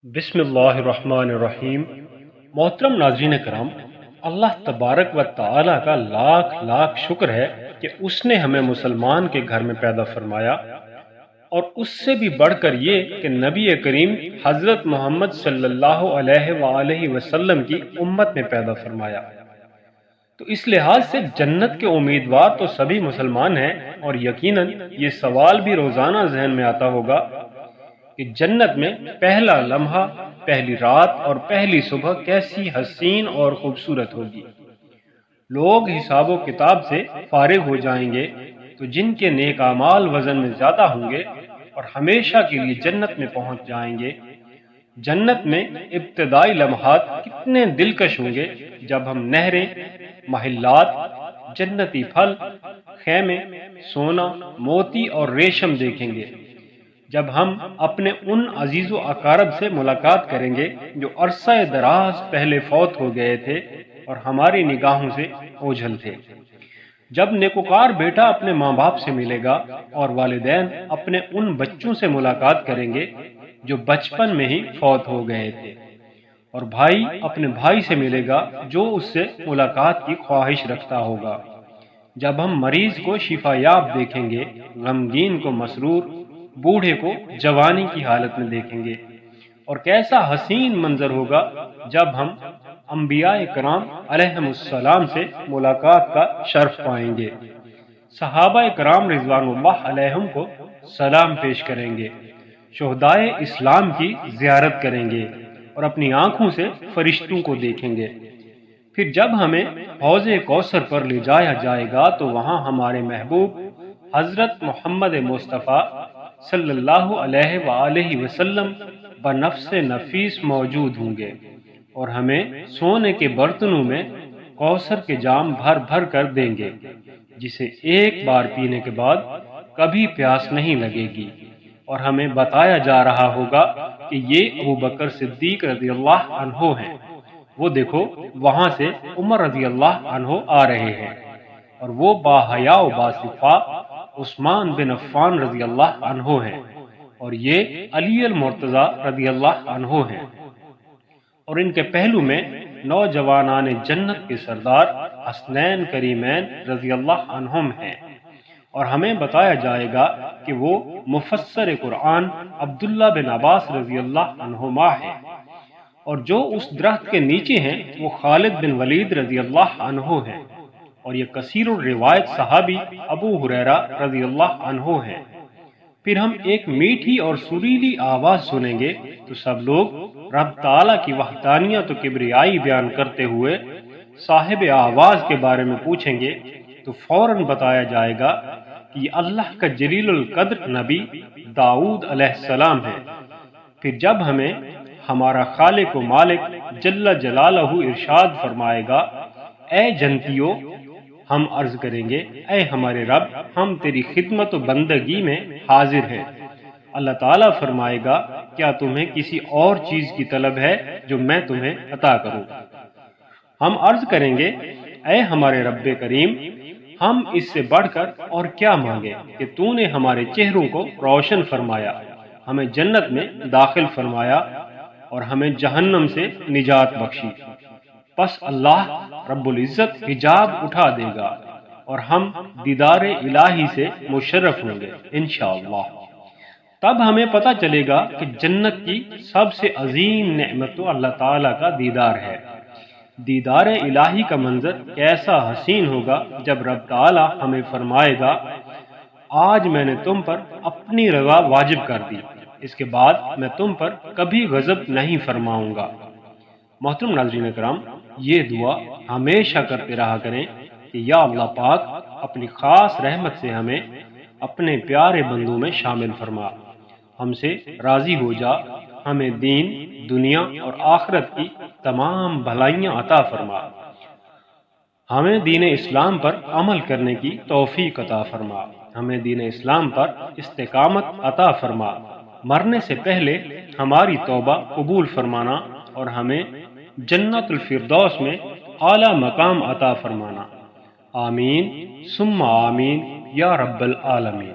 بسم اللہ الرحمن الرحیم۔ محترم ناظرین کرام، اللہ تبارک و تعالی کا لاکھ لاکھ شکر ہے کہ اس نے ہمیں مسلمان کے گھر میں پیدا فرمایا، اور اس سے بھی بڑھ کر یہ کہ نبی کریم حضرت محمد صلی اللہ علیہ وآلہ وسلم کی امت میں پیدا فرمایا۔ تو اس لحاظ سے جنت کے امیدوار تو سبھی مسلمان ہیں، اور یقیناً یہ سوال بھی روزانہ ذہن میں آتا ہوگا کہ جنت میں پہلا لمحہ، پہلی رات اور پہلی صبح کیسی حسین اور خوبصورت ہوگی۔ لوگ حساب و کتاب سے فارغ ہو جائیں گے تو جن کے نیک اعمال وزن میں زیادہ ہوں گے اور ہمیشہ کے لیے جنت میں پہنچ جائیں گے۔ جنت میں ابتدائی لمحات کتنے دلکش ہوں گے جب ہم نہریں، محلات، جنتی پھل، خیمے، سونا، موتی اور ریشم دیکھیں گے، جب ہم اپنے ان عزیز و اقارب سے ملاقات کریں گے جو عرصہ دراز پہلے فوت ہو گئے تھے اور ہماری نگاہوں سے اوجھل تھے، جب نیکوکار بیٹا اپنے ماں باپ سے ملے گا اور والدین اپنے ان بچوں سے ملاقات کریں گے جو بچپن میں ہی فوت ہو گئے تھے، اور بھائی اپنے بھائی سے ملے گا جو اس سے ملاقات کی خواہش رکھتا ہوگا، جب ہم مریض کو شفا یاب دیکھیں گے، غمگین کو مسرور، بوڑھے کو جوانی کی حالت میں دیکھیں گے، اور کیسا حسین منظر ہوگا جب ہم انبیاء کرام علیہم السلام سے ملاقات کا شرف پائیں گے، صحابہ کرام رضوان اللہ علیہم کو سلام پیش کریں گے، شہدائے اسلام کی زیارت کریں گے اور اپنی آنکھوں سے فرشتوں کو دیکھیں گے۔ پھر جب ہمیں حوض کوثر پر لے جایا جائے گا تو وہاں ہمارے محبوب حضرت محمد مصطفیٰ صلی اللہ علیہ وآلہ وسلم بنفس نفیس موجود ہوں گے، اور ہمیں سونے کے برتنوں میں کوثر کے جام بھر بھر کر دیں گے، جسے ایک بار پینے کے بعد کبھی پیاس نہیں لگے گی، اور ہمیں بتایا جا رہا ہوگا کہ یہ ابوبکر صدیق رضی اللہ عنہ ہیں، وہ دیکھو وہاں سے عمر رضی اللہ عنہ آ رہے ہیں، اور وہ باحیا و باصفا عثمان بن عفان رضی اللہ عنہ ہیں، اور یہ علی المرتضی رضی اللہ عنہ ہیں، اور ان کے پہلو میں نوجوانان جنت کے سردار حسنین کریمین رضی اللہ عنہم ہیں، اور ہمیں بتایا جائے گا کہ وہ مفسر قرآن عبداللہ بن عباس رضی اللہ عنہما ہیں، اور جو اس درخت کے نیچے ہیں وہ خالد بن ولید رضی اللہ عنہ ہیں، اور یہ کثیر الروایت صحابی ابو ہریرہ رضی اللہ عنہ ہیں۔ پھر ہم ایک میٹھی اور سریلی آواز سنیں گے تو سب لوگ رب تعالیٰ کی وحدانیت و کبریائی بیان کرتے ہوئے صاحب آواز کے بارے میں پوچھیں گے تو فوراً بتایا جائے گا کہ یہ اللہ کا جلیل القدر نبی داؤد علیہ السلام ہے۔ پھر جب ہمیں ہمارا خالق و مالک جل جلالہ ارشاد فرمائے گا، اے جنتیو، ہم عرض کریں گے، اے ہمارے رب، ہم تیری خدمت و بندگی میں حاضر ہیں۔ اللہ تعالیٰ فرمائے گا، کیا تمہیں کسی اور چیز کی طلب ہے جو میں تمہیں عطا کروں؟ ہم عرض کریں گے، اے ہمارے رب کریم، ہم اس سے بڑھ کر اور کیا مانگے کہ تو نے ہمارے چہروں کو روشن فرمایا، ہمیں جنت میں داخل فرمایا اور ہمیں جہنم سے نجات بخشی۔ پس اللہ رب العزت حجاب اٹھا دے گا اور ہم دیدار الہی سے مشرف ہوں گے انشاءاللہ۔ تب ہمیں پتہ چلے گا کہ جنت کی سب سے عظیم نعمت تو اللہ تعالیٰ کا دیدار ہے۔ دیدار الہی کا منظر کیسا حسین ہوگا جب رب تعالیٰ ہمیں فرمائے گا، آج میں نے تم پر اپنی رضا واجب کر دی، اس کے بعد میں تم پر کبھی غضب نہیں فرماؤں گا۔ محترم ناظرین کرام، یہ دعا ہمیشہ کرتے رہا کریں کہ یا اللہ پاک اپنی خاص رحمت سے ہمیں اپنے پیارے بندوں میں شامل فرما، ہم سے راضی ہو جا، ہمیں دین، دنیا اور آخرت کی تمام بھلائیاں عطا فرما، ہمیں دین اسلام پر عمل کرنے کی توفیق عطا فرما، ہمیں دین اسلام پر استقامت عطا فرما، مرنے سے پہلے ہماری توبہ قبول فرمانا اور ہمیں جنت الفردوس میں اعلیٰ مقام عطا فرمانا، آمین ثم آمین یا رب العالمین۔